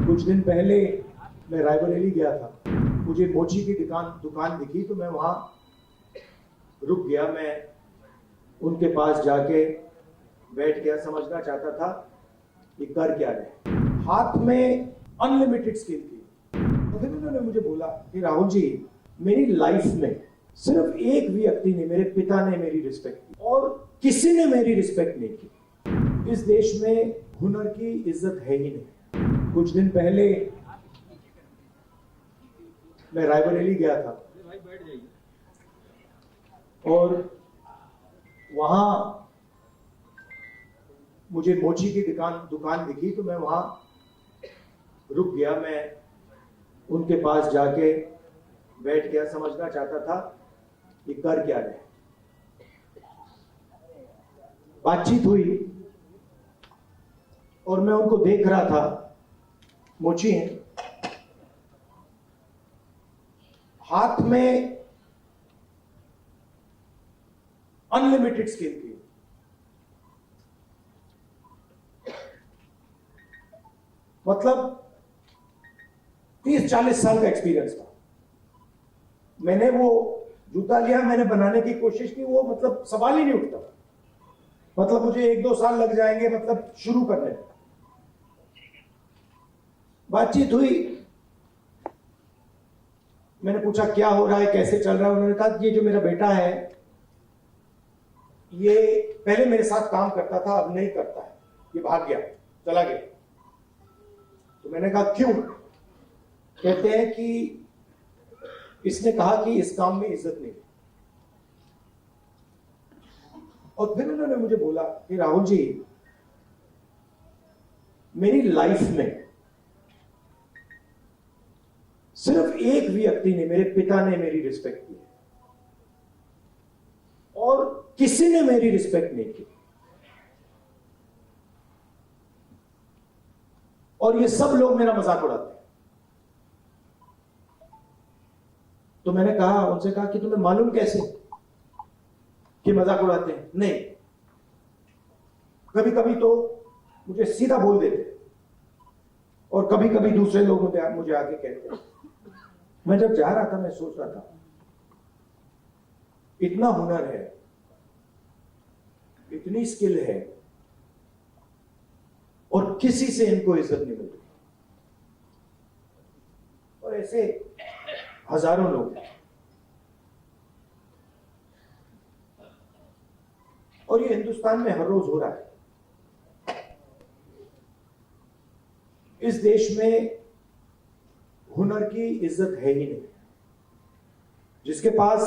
कुछ दिन पहले मैं रायबरेली गया था। मुझे मोची की दुकान दिखी तो मैं वहां रुक गया। मैं उनके पास जाके बैठ गया, समझना चाहता था ये कर क्या रहे। हाथ में अनलिमिटेड स्किल थी। तो फिर उन्होंने मुझे बोला कि राहुल जी, मेरी लाइफ में सिर्फ एक व्यक्ति ने, मेरे पिता ने मेरी रिस्पेक्ट की और किसी ने मेरी रिस्पेक्ट नहीं की। इस देश में हुनर की इज्जत है ही नहीं। कुछ दिन पहले मैं रायबरेली गया था और वहां मुझे मोची की दुकान दिखी तो मैं वहां रुक गया। मैं उनके पास जाके बैठ गया, समझना चाहता था ये कर क्या रहे। बातचीत हुई और मैं उनको देख रहा था। मोची हैं, हाथ में अनलिमिटेड स्किल थी। मतलब 30-40 साल का एक्सपीरियंस था। मैंने वो जूता लिया, मैंने बनाने की कोशिश की, वो मतलब सवाल ही नहीं उठता। मतलब मुझे 1-2 साल लग जाएंगे मतलब शुरू करने में। बातचीत हुई, मैंने पूछा क्या हो रहा है, कैसे चल रहा है। उन्होंने कहा ये जो मेरा बेटा है ये पहले मेरे साथ काम करता था, अब नहीं करता है, ये भाग गया, चला गया। तो मैंने कहा क्यों? कहते हैं कि इसने कहा कि इस काम में इज्जत नहीं। और फिर उन्होंने मुझे बोला कि राहुल जी, मेरी लाइफ में सिर्फ एक व्यक्ति ने, मेरे पिता ने मेरी रिस्पेक्ट की और किसी ने मेरी रिस्पेक्ट नहीं की। और ये सब लोग मेरा मजाक उड़ाते हैं। तो मैंने कहा, उनसे कहा कि तुम्हें मालूम कैसे कि मजाक उड़ाते हैं? नहीं, कभी कभी तो मुझे सीधा बोल देते और कभी कभी दूसरे लोग मुझे आके कहते हैं। मैं जब जा रहा था मैं सोच रहा था इतना हुनर है, इतनी स्किल है और किसी से इनको इज्जत नहीं मिलती। और ऐसे हजारों लोग। और ये हिंदुस्तान में हर रोज हो रहा है। इस देश में हुनर की इज्जत है ही नहीं। जिसके पास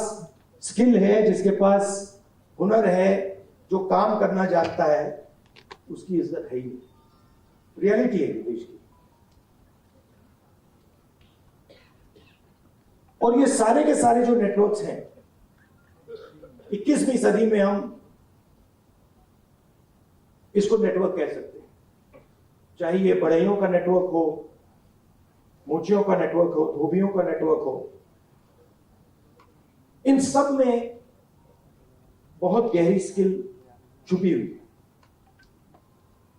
स्किल है, जिसके पास हुनर है, जो काम करना जानता है, उसकी इज्जत है ही नहीं। रियलिटी है देश की। और ये सारे के सारे जो नेटवर्क्स हैं, 21वीं सदी में हम इसको नेटवर्क कह सकते हैं। चाहे ये बढ़इयों का नेटवर्क हो, मोचियों का नेटवर्क हो, धोबियों का नेटवर्क हो, इन सब में बहुत गहरी स्किल छुपी हुई है।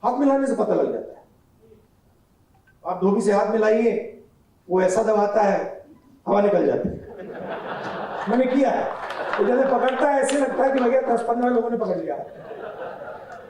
हाथ मिलाने से पता लग जाता है। आप धोबी से हाथ मिलाइए, वो ऐसा दबाता है हवा निकल जाती है। मैंने किया है, तो जैसे पकड़ता है ऐसे लगता है कि भैया 10-15 लोगों ने पकड़ लिया।